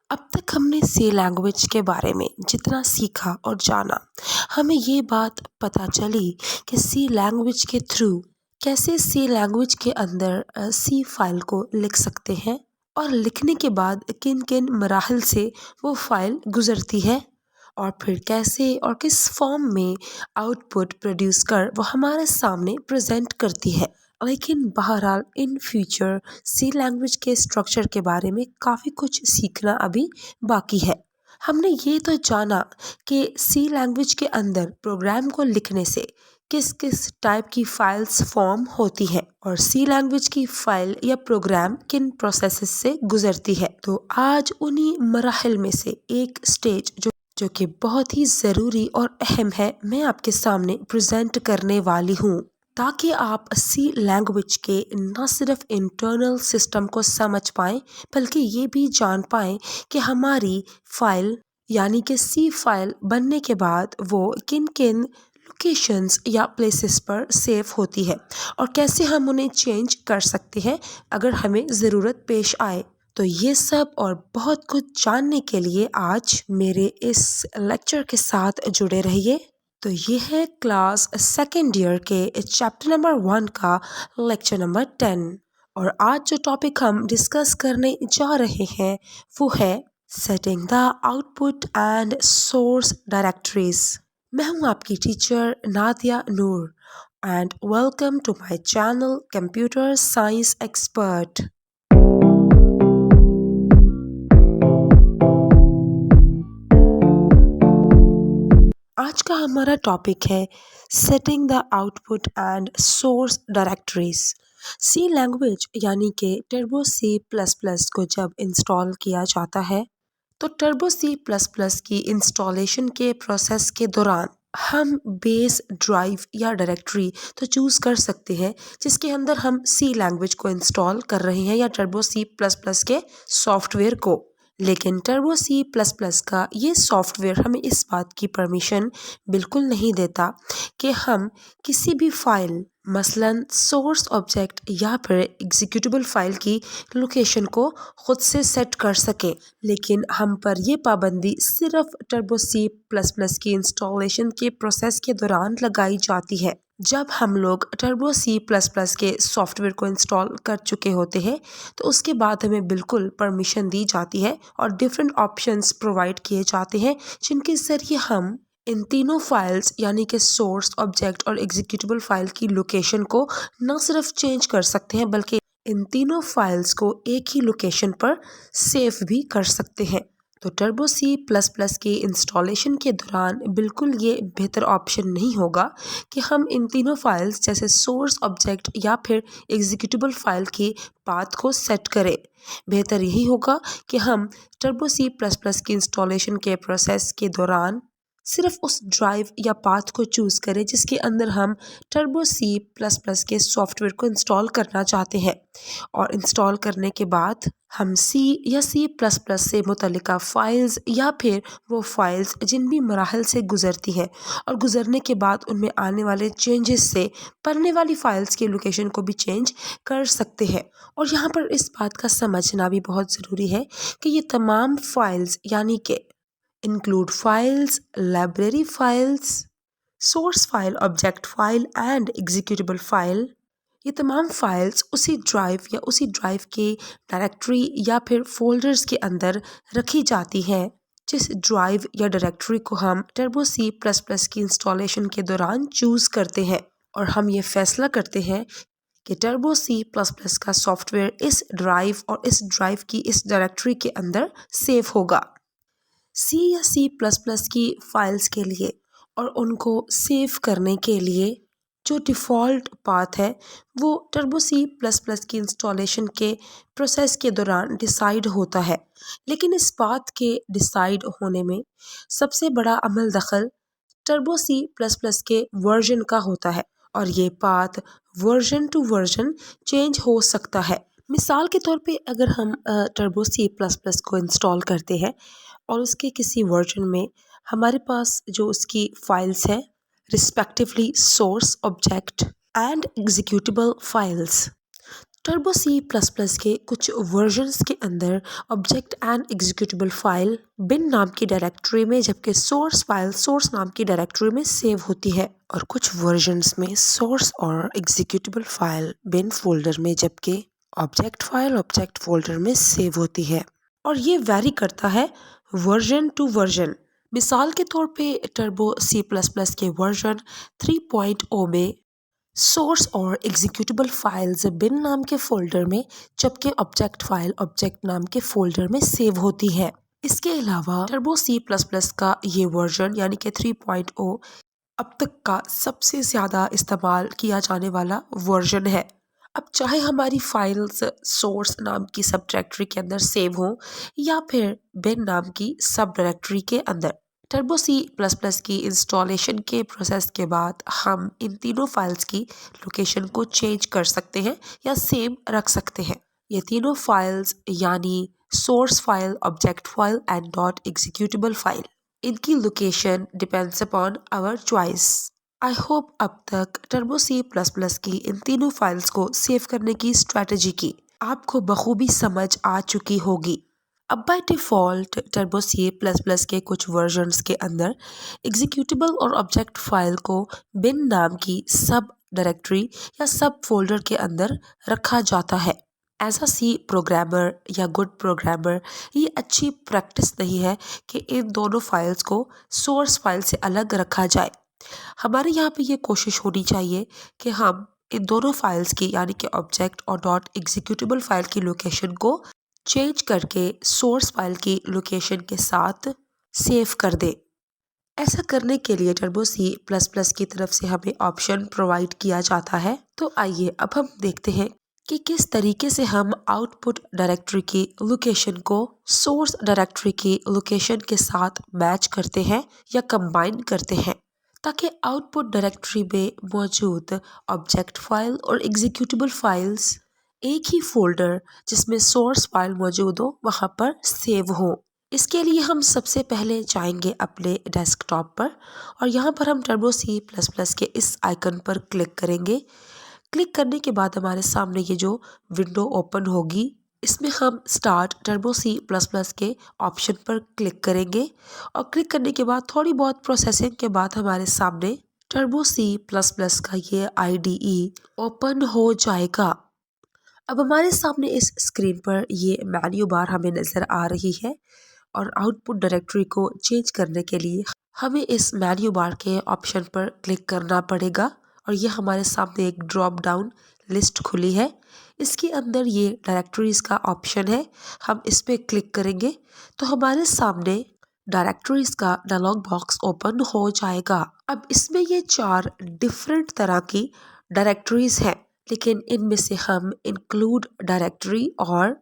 अब तक हमने सी लैंग्वेज के बारे में जितना सीखा और जाना, हमें ये बात पता चली कि सी लैंग्वेज के थ्रू कैसे सी लैंग्वेज के अंदर सी फाइल को लिख सकते हैं और लिखने के बाद किन किन मराहल से वो फाइल गुजरती है और फिर कैसे और किस फॉर्म में आउटपुट प्रोड्यूस कर वो हमारे सामने प्रेजेंट करती है। लेकिन बहरहाल इन फ्यूचर सी लैंग्वेज के स्ट्रक्चर के बारे में काफ़ी कुछ सीखना अभी बाकी है। हमने ये तो जाना कि सी लैंग्वेज के अंदर प्रोग्राम को लिखने से किस किस टाइप की फाइल्स फॉर्म होती हैं और सी लैंग्वेज की फाइल या प्रोग्राम किन प्रोसेसेस से गुजरती है। तो आज उन्हीं मराहल में से एक स्टेज जो कि बहुत ही ज़रूरी और अहम है, मैं आपके सामने प्रेजेंट करने वाली हूँ ताकि आप सी लैंग्वेज के न सिर्फ इंटरनल सिस्टम को समझ पाएं बल्कि ये भी जान पाएं कि हमारी फाइल यानी कि सी फाइल बनने के बाद वो किन किन लोकेशंस या प्लेसेस पर सेव होती है और कैसे हम उन्हें चेंज कर सकते हैं अगर हमें ज़रूरत पेश आए। तो ये सब और बहुत कुछ जानने के लिए आज मेरे इस लेक्चर के साथ जुड़े रहिए। तो ये है क्लास सेकेंड ईयर के चैप्टर नंबर 1 का लेक्चर नंबर 10 और आज जो टॉपिक हम डिस्कस करने जा रहे हैं वो है setting the output and source directories. मैं हूँ आपकी teacher Nadia Noor and welcome to my channel computer science expert. आज का हमारा टॉपिक है setting the output and source directories. C language यानी कि टर्बो सी प्लस प्लस को जब इंस्टॉल किया जाता है तो टर्बो सी प्लस प्लस की इंस्टॉलेशन के प्रोसेस के दौरान हम बेस ड्राइव या डायरेक्टरी तो चूज़ कर सकते हैं जिसके अंदर हम सी लैंग्वेज को इंस्टॉल कर रहे हैं या टर्बो सी प्लस प्लस के सॉफ्टवेयर को। लेकिन टर्बो सी प्लस प्लस का ये सॉफ्टवेयर हमें इस बात की परमिशन बिल्कुल नहीं देता कि हम किसी भी फाइल मसलन सोर्स ऑब्जेक्ट या फिर एग्जीक्यूटेबल फाइल की लोकेशन को खुद से सेट कर सकें। लेकिन हम पर ये पाबंदी सिर्फ टर्बो सी प्लस प्लस की इंस्टॉलेशन के प्रोसेस के दौरान लगाई जाती है। जब हम लोग टर्बो सी प्लस प्लस के सॉफ्टवेयर को इंस्टॉल कर चुके होते हैं तो उसके बाद हमें बिल्कुल परमिशन दी जाती है और डिफरेंट ऑप्शंस प्रोवाइड किए जाते हैं जिनके ज़रिए हम इन तीनों फाइल्स यानी कि सोर्स ऑब्जेक्ट और एग्जीक्यूटेबल फाइल की लोकेशन को न सिर्फ चेंज कर सकते हैं बल्कि इन तीनों फाइल्स को एक ही लोकेशन पर सेव भी कर सकते हैं। तो टर्बो सी प्लस प्लस की इंस्टॉलेशन के दौरान बिल्कुल ये बेहतर ऑप्शन नहीं होगा कि हम इन तीनों फाइल्स जैसे सोर्स ऑब्जेक्ट या फिर एग्जीक्यूटेबल फाइल की पाथ को सेट करें। बेहतर यही होगा कि हम टर्बो सी प्लस प्लस की इंस्टॉलेशन के प्रोसेस के दौरान सिर्फ उस ड्राइव या पाथ को चूज़ करें जिसके अंदर हम टर्बो सी प्लस प्लस के सॉफ्टवेयर को इंस्टॉल करना चाहते हैं और इंस्टॉल करने के बाद हम सी या सी प्लस प्लस से मुतल्लिका फ़ाइल्स या फिर वो फाइल्स जिन भी मराहल से गुज़रती हैं और गुज़रने के बाद उनमें आने वाले चेंजेस से पढ़ने वाली फ़ाइल्स की लोकेशन को भी चेंज कर सकते हैं। और यहाँ पर इस बात का समझना भी बहुत ज़रूरी है कि ये तमाम फाइल्स यानी कि include files, library files, source file, object file and executable file। ये तमाम फाइल्स उसी ड्राइव या उसी ड्राइव के डायरेक्टरी या फिर फोल्डर्स के अंदर रखी जाती हैं जिस ड्राइव या डायरेक्टरी को हम टर्बो सी प्लस प्लस की इंस्टॉलेशन के दौरान चूज़ करते हैं और हम ये फैसला करते हैं कि टर्बो सी प्लस प्लस का सॉफ्टवेयर इस ड्राइव और इस ड्राइव की इस डायरेक्टरी के अंदर सेव होगा। सी या सी प्लस प्लस की फाइल्स के लिए और उनको सेव करने के लिए जो डिफ़ॉल्ट पाथ है वो टर्बो सी प्लस प्लस की इंस्टॉलेशन के प्रोसेस के दौरान डिसाइड होता है। लेकिन इस बात के डिसाइड होने में सबसे बड़ा अमल दखल टर्बो सी प्लस प्लस के वर्जन का होता है और ये path version two version change हो सकता है। मिसाल के तौर पे अगर हम टर्बो सी प्लस प्लस को इंस्टॉल करते हैं और उसके किसी वर्जन में हमारे पास जो उसकी फाइल्स हैं respectively source object and executable files, Turbo C plus plus के कुछ वर्जन्स के अंदर object and executable file bin नाम की डायरेक्टरी में, जबकि सोर्स फाइल सोर्स नाम की डायरेक्टरी में सेव होती है। और कुछ वर्जन्स में सोर्स और एग्जीक्यूटेबल फाइल बिन फोल्डर में, जबकि ऑब्जेक्ट फाइल ऑब्जेक्ट फोल्डर में सेव होती है। और ये वैरी करता है वर्जन टू वर्जन। मिसाल के तौर पे टर्बो सी प्लस प्लस के वर्जन 3.0 में सोर्स और एग्जीक्यूटेबल फाइल्स बिन नाम के फोल्डर में, जबकि ऑब्जेक्ट फाइल ऑब्जेक्ट नाम के फोल्डर में सेव होती है। इसके अलावा टर्बो सी प्लस प्लस का ये वर्जन यानी कि 3.0 अब तक का सबसे ज़्यादा इस्तेमाल किया जाने वाला वर्जन है। अब चाहे हमारी फाइल्स सोर्स नाम की सब डायरेक्टरी के अंदर सेव हो या फिर बिन नाम की सब डायरेक्टरी के अंदर, टर्बो सी प्लस प्लस की इंस्टॉलेशन के प्रोसेस के बाद हम इन तीनों फाइल्स की लोकेशन को चेंज कर सकते हैं या सेम रख सकते हैं। ये तीनों फाइल्स यानी source file object file and dot executable file, इनकी location depends upon our choice. I hope अब तक टर्बो सी प्लस प्लस की इन तीनों फाइल्स को सेव करने की स्ट्रैटेजी की आपको बखूबी समझ आ चुकी होगी। अब by default Turbo C plus plus के कुछ वर्जन्स के अंदर एग्जीक्यूटेबल और ऑब्जेक्ट फाइल को बिन नाम की सब डायरेक्टरी या सब फोल्डर के अंदर रखा जाता है। एज अ सी प्रोग्रामर या गुड प्रोग्रामर ये अच्छी प्रैक्टिस नहीं है कि इन दोनों फाइल्स को सोर्स फाइल से अलग रखा जाए। हमारे यहाँ पे ये कोशिश होनी चाहिए कि हम इन दोनों फाइल्स की यानी कि ऑब्जेक्ट और डॉट एग्जीक्यूटेबल फाइल की लोकेशन को चेंज करके सोर्स फाइल की लोकेशन के साथ सेव कर दें। ऐसा करने के लिए टर्बो सी प्लस प्लस की तरफ से हमें ऑप्शन प्रोवाइड किया जाता है। तो आइए अब हम देखते हैं कि किस तरीके से हम आउटपुट डायरेक्टरी की लोकेशन को सोर्स डायरेक्टरी की लोकेशन के साथ मैच करते हैं या कंबाइन करते हैं, ताकि आउटपुट डायरेक्टरी में मौजूद ऑब्जेक्ट फाइल और एग्जीक्यूटेबल फाइल्स एक ही फोल्डर जिसमें सोर्स फाइल मौजूद हो वहाँ पर सेव हो। इसके लिए हम सबसे पहले जाएंगे अपने डेस्कटॉप पर और यहाँ पर हम टर्बो सी प्लस प्लस के इस आइकन पर क्लिक करेंगे। क्लिक करने के बाद हमारे सामने ये जो विंडो ओपन होगी, इसमें हम start Turbo C plus plus के ऑप्शन पर क्लिक करेंगे और क्लिक करने के बाद थोड़ी बहुत प्रोसेसिंग के बाद हमारे सामने टर्बो सी प्लस प्लस का ये IDE ओपन हो जाएगा। अब हमारे सामने इस स्क्रीन पर ये मेन्यू बार हमें नज़र आ रही है और आउटपुट डायरेक्टरी को चेंज करने के लिए हमें इस मेन्यू बार के ऑप्शन पर क्लिक करना पड़ेगा और ये हमारे सामने एक ड्रॉप डाउन लिस्ट खुली है। इसके अंदर ये डायरेक्टरीज़ का ऑप्शन है, हम इस पर क्लिक करेंगे तो हमारे सामने डायरेक्टरीज़ का डायलॉग बॉक्स ओपन हो जाएगा। अब इसमें ये 4 डिफरेंट तरह की डायरेक्टरीज़ हैं, लेकिन इनमें से हम इंक्लूड डायरेक्टरी और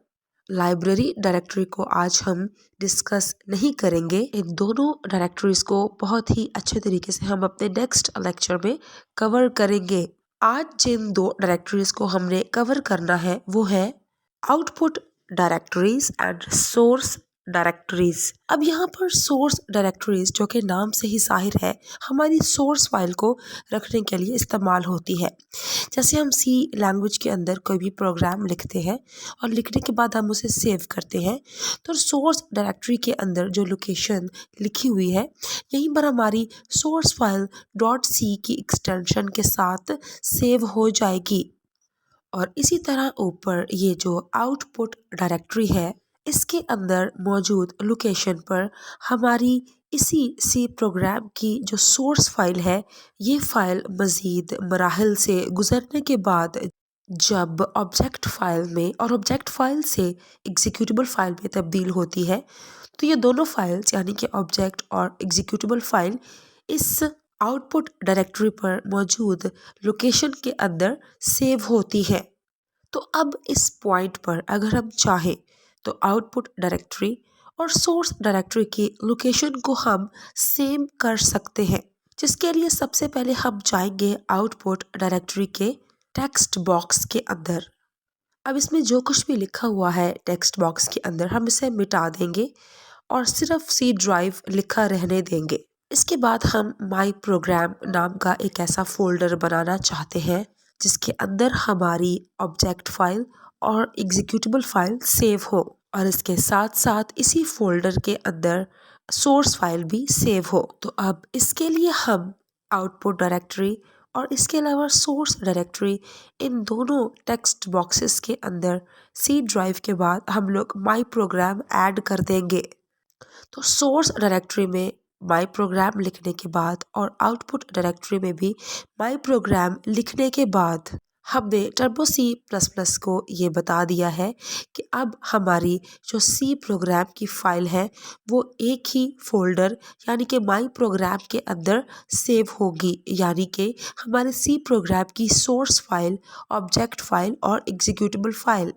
लाइब्रेरी डायरेक्टरी को आज हम डिस्कस नहीं करेंगे। इन दोनों डायरेक्टरीज को बहुत ही अच्छे तरीके से हम अपने नेक्स्ट लेक्चर में कवर करेंगे। आज जिन 2 डायरेक्टरीज को हमने कवर करना है वो है output directories and source directories. अब यहाँ पर सोर्स डायरेक्टरीज जो कि नाम से ही जाहिर है हमारी सोर्स फाइल को रखने के लिए इस्तेमाल होती है। जैसे हम सी लैंग्वेज के अंदर कोई भी प्रोग्राम लिखते हैं और लिखने के बाद हम उसे सेव करते हैं, तो सोर्स डायरेक्टरी के अंदर जो लोकेशन लिखी हुई है यहीं पर हमारी सोर्स फाइल .c की एक्सटेंशन के साथ सेव हो जाएगी। और इसी तरह ऊपर ये जो आउटपुट डायरेक्टरी है इसके अंदर मौजूद लोकेशन पर हमारी इसी सी प्रोग्राम की जो सोर्स फाइल है ये फाइल मज़ीद मराहल से गुज़रने के बाद जब ऑब्जेक्ट फाइल में और ऑब्जेक्ट फाइल से एग्जीक्यूटेबल फाइल में तब्दील होती है, तो ये दोनों फाइल्स यानी कि ऑब्जेक्ट और एग्जीक्यूटेबल फाइल इस आउटपुट डायरेक्टरी पर मौजूद लोकेशन के अंदर सेव होती है। तो अब इस पॉइंट पर अगर हम चाहें तो आउटपुट डायरेक्टरी और सोर्स डायरेक्टरी की लोकेशन को हम सेम कर सकते हैं, जिसके लिए सबसे पहले हम जाएंगे आउटपुट डायरेक्टरी के टेक्स्ट बॉक्स के अंदर। अब इसमें जो कुछ भी लिखा हुआ है टेक्स्ट बॉक्स के अंदर हम इसे मिटा देंगे और सिर्फ सी ड्राइव लिखा रहने देंगे। इसके बाद हम माई प्रोग्राम नाम का एक ऐसा फोल्डर बनाना चाहते हैं जिसके अंदर हमारी ऑब्जेक्ट फाइल और एग्जीक्यूटेबल फाइल सेव हो और इसके साथ साथ इसी फोल्डर के अंदर सोर्स फाइल भी सेव हो। तो अब इसके लिए हम आउटपुट डायरेक्टरी और इसके अलावा सोर्स डायरेक्टरी इन दोनों टेक्स्ट बॉक्सेस के अंदर सी ड्राइव के बाद हम लोग माई प्रोग्राम ऐड कर देंगे। तो सोर्स डायरेक्टरी में माई प्रोग्राम लिखने के बाद और आउटपुट डायरेक्टरी में भी माई प्रोग्राम लिखने के बाद हमने टर्बो सी प्लस प्लस को ये बता दिया है कि अब हमारी जो सी प्रोग्राम की फाइल है वो एक ही फोल्डर यानी कि माई प्रोग्राम के अंदर सेव होगी, यानी कि हमारे सी प्रोग्राम की सोर्स फाइल, ऑब्जेक्ट फाइल और एग्जीक्यूटेबल फाइल।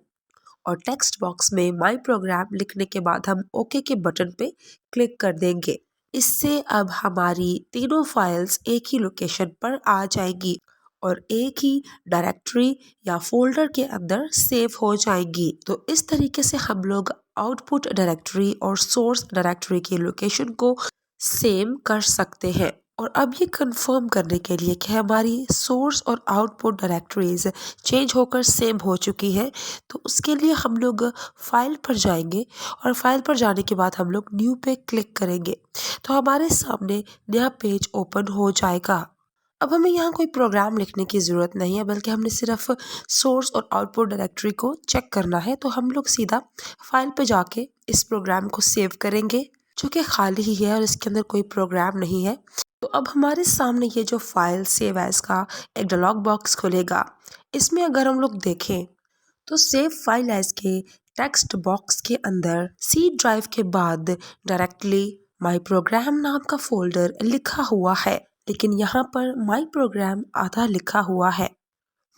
और टेक्स्ट बॉक्स में माई प्रोग्राम लिखने के बाद हम ओके के बटन पे क्लिक कर देंगे। इससे अब हमारी तीनों फाइल्स एक ही लोकेशन पर आ जाएंगी और एक ही डायरेक्टरी या फोल्डर के अंदर सेव हो जाएंगी। तो इस तरीके से हम लोग आउटपुट डायरेक्टरी और सोर्स डायरेक्टरी की लोकेशन को सेम कर सकते हैं। और अब ये कंफर्म करने के लिए कि हमारी सोर्स और आउटपुट डायरेक्टरीज चेंज होकर सेम हो चुकी है, तो उसके लिए हम लोग फाइल पर जाएंगे और फाइल पर जाने के बाद हम लोग न्यू पे क्लिक करेंगे तो हमारे सामने नया पेज ओपन हो जाएगा। अब हमें यहाँ कोई प्रोग्राम लिखने की ज़रूरत नहीं है, बल्कि हमने सिर्फ सोर्स और आउटपुट डायरेक्टरी को चेक करना है। तो हम लोग सीधा फाइल पे जाके इस प्रोग्राम को सेव करेंगे जो कि खाली ही है और इसके अंदर कोई प्रोग्राम नहीं है। तो अब हमारे सामने ये जो फाइल सेव एज का एक डायलॉग बॉक्स खुलेगा। इसमें अगर हम लोग देखें तो सेव फाइल एज के टेक्स्ट बॉक्स के अंदर सी ड्राइव के बाद डायरेक्टली माई प्रोग्राम नाम का फोल्डर लिखा हुआ है, लेकिन यहाँ पर माई प्रोग्राम आधा लिखा हुआ है।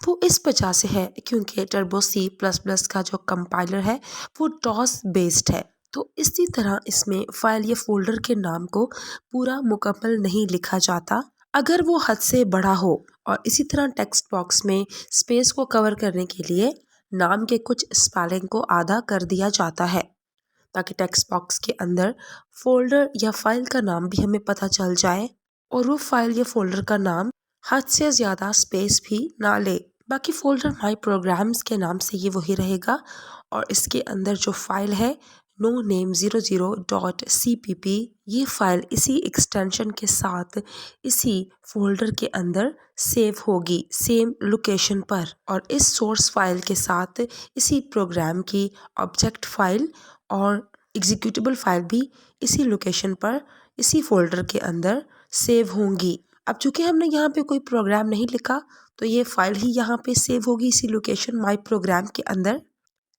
वो इस वजह से है क्योंकि टर्बो सी प्लस प्लस का जो कंपाइलर है वो डॉस बेस्ड है। तो इसी तरह इसमें फाइल या फोल्डर के नाम को पूरा मुकम्मल नहीं लिखा जाता अगर वो हद से बड़ा हो। और इसी तरह टेक्स्ट बॉक्स में स्पेस को कवर करने के लिए नाम के कुछ स्पेलिंग को आधा कर दिया जाता है ताकि टेक्स्ट बॉक्स के अंदर फोल्डर या फाइल का नाम भी हमें पता चल जाए और वो फाइल या फोल्डर का नाम हद से ज़्यादा स्पेस भी ना ले। बाकी फोल्डर माई प्रोग्राम्स के नाम से ये वही रहेगा और इसके अंदर जो फाइल है noname00.cpp ये फाइल इसी एक्सटेंशन के साथ इसी फोल्डर के अंदर सेव होगी सेम लोकेशन पर। और इस सोर्स फाइल के साथ इसी प्रोग्राम की ऑब्जेक्ट फाइल और एग्जीक्यूटेबल फाइल भी इसी लोकेशन पर इसी फोल्डर के अंदर सेव होंगी। अब चूंकि हमने यहाँ पे कोई प्रोग्राम नहीं लिखा तो ये फाइल ही यहाँ पे सेव होगी इसी लोकेशन माई प्रोग्राम के अंदर।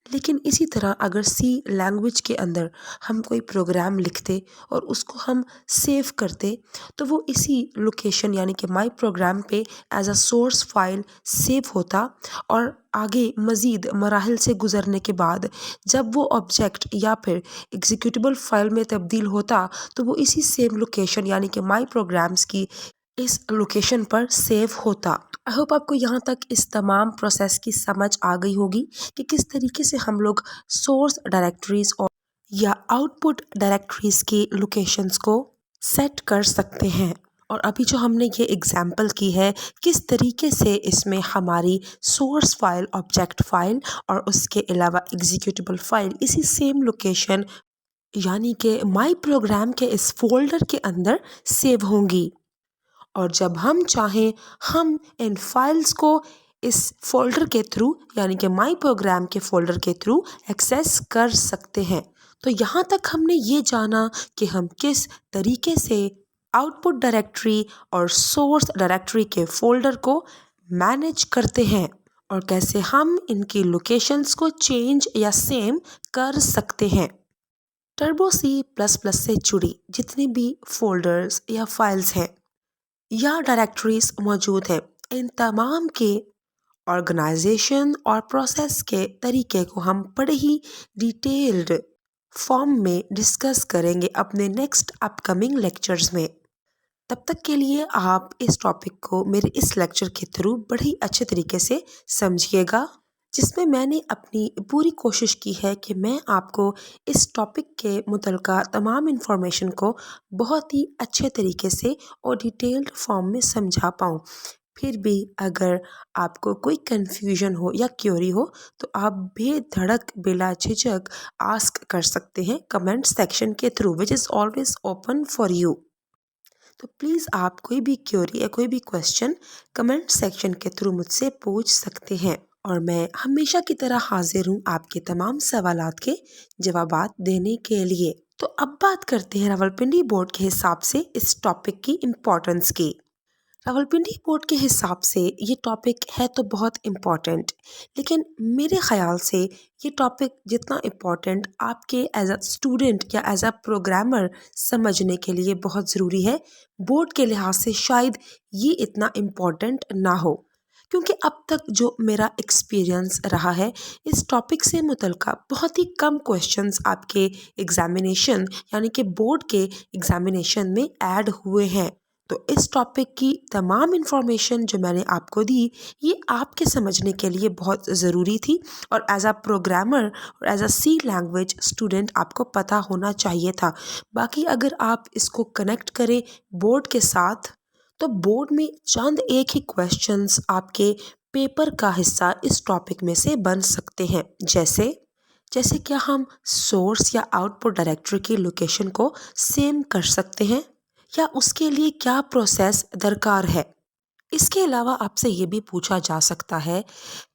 लेकिन इसी तरह अगर सी लैंग्वेज के अंदर हम कोई प्रोग्राम लिखते और उसको हम सेव करते तो वो इसी लोकेशन यानी कि माई प्रोग्राम पे as a source file save होता और आगे मज़ीद मराहल से गुज़रने के बाद जब वो ऑब्जेक्ट या फिर एग्जीक्यूटेबल फाइल में तब्दील होता तो वो इसी सेम लोकेशन यानी कि माई प्रोग्राम्स की इस लोकेशन पर सेव होता। आई होप आपको यहाँ तक इस तमाम प्रोसेस की समझ आ गई होगी कि किस तरीके से हम लोग सोर्स डायरेक्टरीज और या आउटपुट डायरेक्टरीज की लोकेशंस को सेट कर सकते हैं। और अभी जो हमने ये एग्जाम्पल की है किस तरीके से इसमें हमारी सोर्स फाइल, ऑब्जेक्ट फाइल और उसके अलावा एग्जीक्यूटेबल फाइल इसी सेम लोकेशन यानी कि माई प्रोग्राम के इस फोल्डर के अंदर सेव होंगी। और जब हम चाहें हम इन फाइल्स को इस फोल्डर के थ्रू यानी कि माई प्रोग्राम के फोल्डर के थ्रू एक्सेस कर सकते हैं। तो यहाँ तक हमने ये जाना कि हम किस तरीके से आउटपुट डायरेक्टरी और सोर्स डायरेक्टरी के फोल्डर को मैनेज करते हैं और कैसे हम इनकी लोकेशंस को चेंज या सेम कर सकते हैं। टर्बो सी प्लस प्लस से जुड़ी जितनी भी फोल्डर्स या फाइल्स हैं या डायरेक्टरीज मौजूद हैं, इन तमाम के ऑर्गेनाइजेशन और प्रोसेस के तरीके को हम बड़े ही डिटेल्ड फॉर्म में डिस्कस करेंगे अपने नेक्स्ट अपकमिंग लेक्चर्स में। तब तक के लिए आप इस टॉपिक को मेरे इस लेक्चर के थ्रू बड़ी अच्छे तरीके से समझिएगा, जिसमें मैंने अपनी पूरी कोशिश की है कि मैं आपको इस टॉपिक के मुतल्लिका तमाम इन्फॉर्मेशन को बहुत ही अच्छे तरीके से और डिटेल्ड फॉर्म में समझा पाऊँ। फिर भी अगर आपको कोई कन्फ्यूजन हो या क्वेरी हो तो आप बेधड़क बिला झिझक आस्क कर सकते हैं कमेंट सेक्शन के through which is always open for you. तो प्लीज़ आप कोई भी क्वेरी या कोई भी क्वेश्चन कमेंट सेक्शन के थ्रू मुझसे पूछ सकते हैं और मैं हमेशा की तरह हाजिर हूँ आपके तमाम सवालात के जवाबात देने के लिए। तो अब बात करते हैं रावलपिंडी बोर्ड के हिसाब से इस टॉपिक की इम्पोर्टेंस की। रावलपिंडी बोर्ड के हिसाब से ये टॉपिक है तो बहुत इम्पॉर्टेंट, लेकिन मेरे ख़्याल से ये टॉपिक जितना इम्पॉर्टेंट आपके एज अ स्टूडेंट या एज अ प्रोग्रामर समझने के लिए बहुत ज़रूरी है, बोर्ड के लिहाज से शायद ये इतना इम्पॉर्टेंट ना हो। क्योंकि अब तक जो मेरा एक्सपीरियंस रहा है इस टॉपिक से मुतल्लिक़ बहुत ही कम क्वेश्चंस आपके एग्ज़ामिनेशन यानी कि बोर्ड के एग्ज़ामिनेशन में ऐड हुए हैं। तो इस टॉपिक की तमाम इन्फॉर्मेशन जो मैंने आपको दी ये आपके समझने के लिए बहुत ज़रूरी थी और एज अ प्रोग्रामर और as a C language student आपको पता होना चाहिए था। बाकी अगर आप इसको कनेक्ट करें बोर्ड के साथ तो बोर्ड में चंद एक ही क्वेश्चंस आपके पेपर का हिस्सा इस टॉपिक में से बन सकते हैं। जैसे जैसे क्या हम सोर्स या आउटपुट डायरेक्टरी की लोकेशन को सेम कर सकते हैं या उसके लिए क्या प्रोसेस दरकार है। इसके अलावा आपसे ये भी पूछा जा सकता है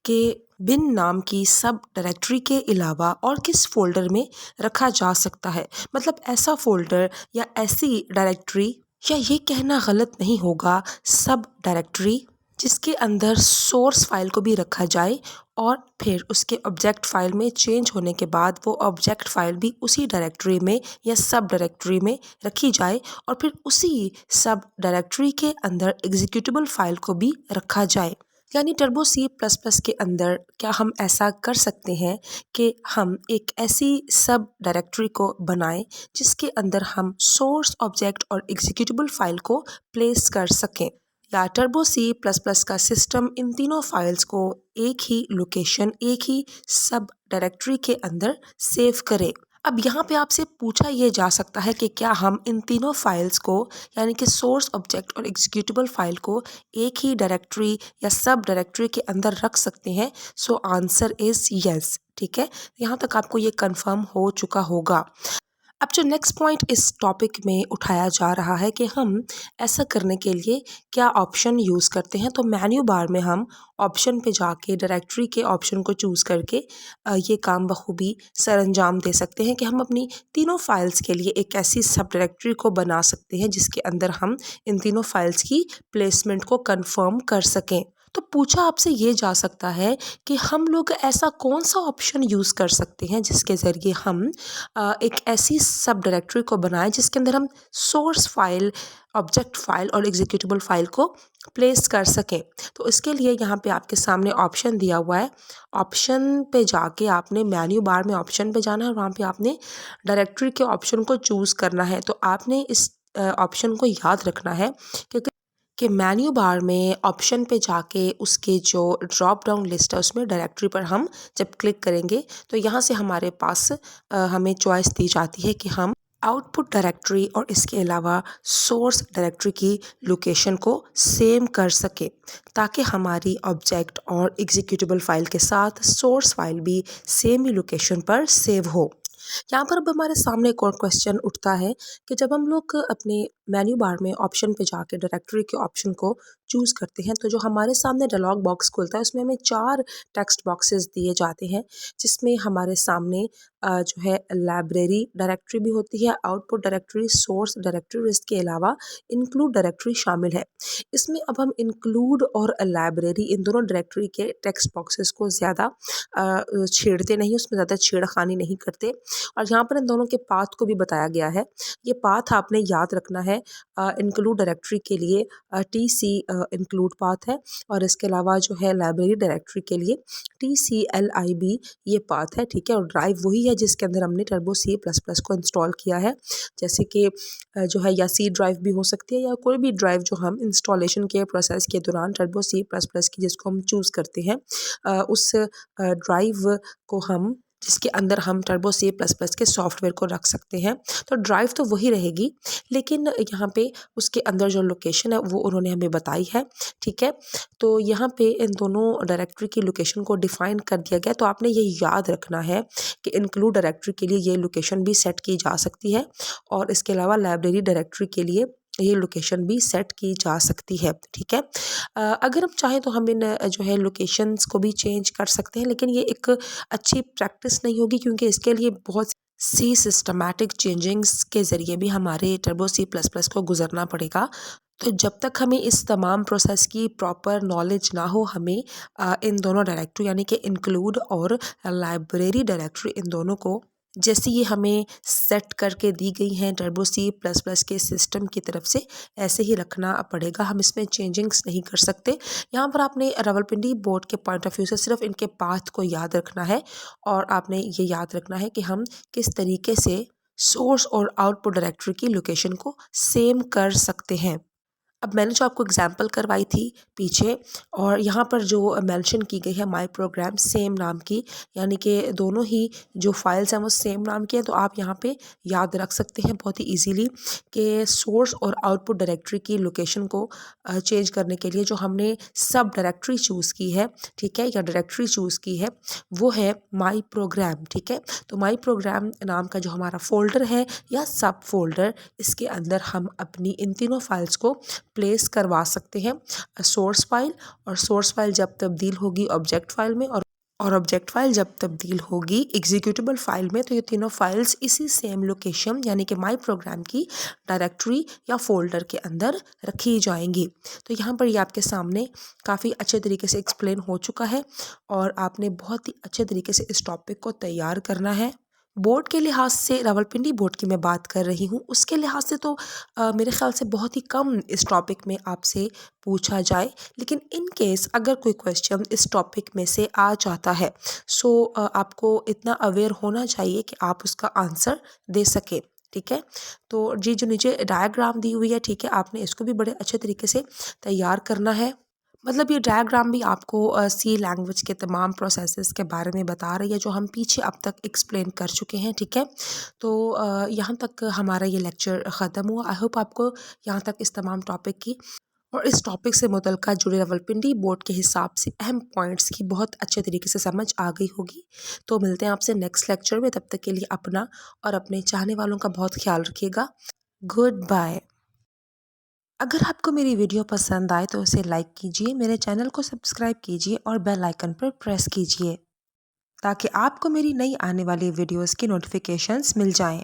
कि बिन नाम की सब डायरेक्टरी के अलावा और किस फ़ोल्डर में रखा जा सकता है। मतलब ऐसा फ़ोल्डर या ऐसी डायरेक्टरी या ये कहना गलत नहीं होगा सब डायरेक्टरी जिसके अंदर सोर्स फाइल को भी रखा जाए और फिर उसके ऑब्जेक्ट फाइल में चेंज होने के बाद वो ऑब्जेक्ट फाइल भी उसी डायरेक्टरी में या सब डायरेक्टरी में रखी जाए और फिर उसी सब डायरेक्टरी के अंदर एग्जीक्यूटेबल फाइल को भी रखा जाए। यानी टर्बो सी प्लस प्लस के अंदर क्या हम ऐसा कर सकते हैं कि हम एक ऐसी सब डायरेक्टरी को बनाएं जिसके अंदर हम सोर्स ऑब्जेक्ट और एग्जीक्यूटेबल फाइल को प्लेस कर सकें। या टर्बो सी प्लस प्लस का सिस्टम इन तीनों फाइल्स को एक ही लोकेशन एक ही सब डायरेक्टरी के अंदर सेव करे। अब यहाँ पे आपसे पूछा ये जा सकता है कि क्या हम इन तीनों फाइल्स को यानी कि सोर्स ऑब्जेक्ट और एग्जीक्यूटेबल फाइल को एक ही डायरेक्टरी या सब डायरेक्टरी के अंदर रख सकते हैं। So answer is yes. ठीक है, यहाँ तक आपको ये कंफर्म हो चुका होगा। अब जो नेक्स्ट पॉइंट इस टॉपिक में उठाया जा रहा है कि हम ऐसा करने के लिए क्या ऑप्शन यूज़ करते हैं। तो मेन्यू बार में हम ऑप्शन पे जाके डायरेक्टरी के ऑप्शन को चूज़ करके ये काम बखूबी सरअंजाम दे सकते हैं कि हम अपनी तीनों फाइल्स के लिए एक ऐसी सब डायरेक्टरी को बना सकते हैं जिसके अंदर हम इन तीनों फाइल्स की प्लेसमेंट को कंफर्म कर सकें। तो पूछा आपसे ये जा सकता है कि हम लोग ऐसा कौन सा ऑप्शन यूज़ कर सकते हैं जिसके ज़रिए हम एक ऐसी सब डायरेक्टरी को बनाएं जिसके अंदर हम सोर्स फाइल ऑब्जेक्ट फाइल और एग्जीक्यूटेबल फाइल को प्लेस कर सकें। तो इसके लिए यहाँ पे आपके सामने ऑप्शन दिया हुआ है। ऑप्शन पे जाके आपने मेन्यू बार में ऑप्शन पे जाना है और वहाँ पे आपने डायरेक्टरी के ऑप्शन को चूज़ करना है। तो आपने इस ऑप्शन को याद रखना है क्योंकि कि मेन्यू बार में ऑप्शन पे जाके उसके जो ड्रॉप डाउन लिस्ट है उसमें डायरेक्टरी पर हम जब क्लिक करेंगे तो यहाँ से हमारे पास हमें चॉइस दी जाती है कि हम आउटपुट डायरेक्टरी और इसके अलावा सोर्स डायरेक्टरी की लोकेशन को सेम कर सके ताकि हमारी ऑब्जेक्ट और एग्जीक्यूटेबल फाइल के साथ सोर्स फाइल भी सेम ही लोकेशन पर सेव हो। यहाँ पर अब हमारे सामने एक और क्वेश्चन उठता है कि जब हम लोग अपने मेन्यू बार में ऑप्शन पे जाके डायरेक्टरी के ऑप्शन को चूज़ करते हैं तो जो हमारे सामने डायलॉग बॉक्स खुलता है उसमें हमें 4 टेक्स्ट बॉक्सेस दिए जाते हैं जिसमें हमारे सामने जो है लाइब्रेरी डायरेक्टरी भी होती है, आउटपुट डायरेक्टरी, सोर्स डायरेक्टरी और इसके अलावा इंक्लूड डायरेक्टरी शामिल है। इसमें अब हम इंक्लूड और लाइब्रेरी इन दोनों डायरेक्टरी के टेक्स्ट बॉक्सेस को ज़्यादा छेड़ते नहीं, उसमें ज़्यादा छेड़खानी नहीं करते और यहाँ पर इन दोनों के पाथ को भी बताया गया है। ये पाथ आपने याद रखना है। इंक्लूड डायरेक्टरी के लिए TC इंक्लूड पाथ है और इसके अलावा जो है लाइब्रेरी डायरेक्टरी के लिए TCLIB ये पाथ है। ठीक है, और ड्राइव वही है जिसके अंदर हमने टर्बो C++ को इंस्टॉल किया है। जैसे कि जो है या C ड्राइव भी हो सकती है या कोई भी ड्राइव जो हम इंस्टॉलेशन के प्रोसेस के दौरान टर्बो C++ की जिसको हम चूज़ करते हैं उस ड्राइव को हम जिसके अंदर हम टर्बो सी प्लस प्लस के सॉफ्टवेयर को रख सकते हैं। तो ड्राइव तो वही रहेगी, लेकिन यहाँ पे उसके अंदर जो लोकेशन है वो उन्होंने हमें बताई है, ठीक है। तो यहाँ पे इन दोनों डायरेक्टरी की लोकेशन को डिफ़ाइन कर दिया गया। तो आपने ये याद रखना है कि इंक्लूड डायरेक्टरी के लिए ये लोकेशन भी सेट की जा सकती है, और इसके अलावा लाइब्रेरी डायरेक्टरी के लिए ये लोकेशन भी सेट की जा सकती है, ठीक है। अगर हम चाहें तो हम इन जो है लोकेशंस को भी चेंज कर सकते हैं, लेकिन ये एक अच्छी प्रैक्टिस नहीं होगी, क्योंकि इसके लिए बहुत सी सिस्टमैटिक चेंजिंग्स के ज़रिए भी हमारे टर्बो सी प्लस प्लस को गुजरना पड़ेगा। तो जब तक हमें इस तमाम प्रोसेस की प्रॉपर नॉलेज ना हो, हमें इन दोनों डायरेक्टरी यानी कि इंक्लूड और लाइब्रेरी डायरेक्टरी, इन दोनों को जैसे ये हमें सेट करके दी गई हैं टर्बो सी प्लस प्लस के सिस्टम की तरफ से, ऐसे ही रखना पड़ेगा। हम इसमें चेंजिंग्स नहीं कर सकते। यहाँ पर आपने रावलपिंडी बोर्ड के पॉइंट ऑफ व्यू से सिर्फ इनके पाथ को याद रखना है, और आपने ये याद रखना है कि हम किस तरीके से सोर्स और आउटपुट डायरेक्टरी की लोकेशन को सेम कर सकते हैं। अब मैंने जो आपको एग्जांपल करवाई थी पीछे, और यहाँ पर जो मेंशन की गई है माय प्रोग्राम सेम नाम की, यानी कि दोनों ही जो फाइल्स हैं वो सेम नाम की हैं। तो आप यहाँ पे याद रख सकते हैं बहुत ही इजीली कि सोर्स और आउटपुट डायरेक्टरी की लोकेशन को चेंज करने के लिए जो हमने सब डायरेक्टरी चूज़ की है, ठीक है, या डायरेक्टरी चूज़ की है, वो है माई प्रोग्राम, ठीक है। तो माई प्रोग्राम नाम का जो हमारा फोल्डर है या सब फोल्डर, इसके अंदर हम अपनी इन तीनों फाइल्स को प्लेस करवा सकते हैं। सोर्स फाइल, और सोर्स फाइल जब तब्दील होगी ऑब्जेक्ट फाइल में, और ऑब्जेक्ट फाइल जब तब्दील होगी एग्जीक्यूटेबल फाइल में, तो ये तीनों फाइल्स इसी सेम लोकेशन यानी कि माई प्रोग्राम की डायरेक्टरी या फोल्डर के अंदर रखी जाएंगी। तो यहाँ पर ये आपके सामने काफ़ी अच्छे तरीके से एक्सप्लेन हो चुका है, और आपने बहुत ही अच्छे तरीके से इस टॉपिक को तैयार करना है। बोर्ड के लिहाज से, रावलपिंडी बोर्ड की मैं बात कर रही हूँ, उसके लिहाज से तो मेरे ख़्याल से बहुत ही कम इस टॉपिक में आपसे पूछा जाए। लेकिन इन केस अगर कोई क्वेश्चन इस टॉपिक में से आ जाता है, सो आपको इतना अवेयर होना चाहिए कि आप उसका आंसर दे सकें, ठीक है। तो जी जो नीचे डायग्राम दी हुई है, ठीक है, आपने इसको भी बड़े अच्छे तरीके से तैयार करना है। मतलब ये डायग्राम भी आपको सी लैंग्वेज के तमाम प्रोसेसेस के बारे में बता रही है, जो हम पीछे अब तक एक्सप्लेन कर चुके हैं, ठीक है। तो यहाँ तक हमारा ये लेक्चर ख़त्म हुआ। आई होप आपको यहाँ तक इस तमाम टॉपिक की और इस टॉपिक से मुतल्लिक़ जुड़े रावलपिंडी बोर्ड के हिसाब से अहम पॉइंट्स की बहुत अच्छे तरीके से समझ आ गई होगी। तो मिलते हैं आपसे नेक्स्ट लेक्चर में, तब तक के लिए अपना और अपने चाहने वालों का बहुत ख्याल रखिएगा। Goodbye. अगर आपको मेरी वीडियो पसंद आए तो उसे लाइक कीजिए, मेरे चैनल को सब्सक्राइब कीजिए और बेल आइकन पर प्रेस कीजिए, ताकि आपको मेरी नई आने वाली वीडियोस की नोटिफिकेशंस मिल जाएं।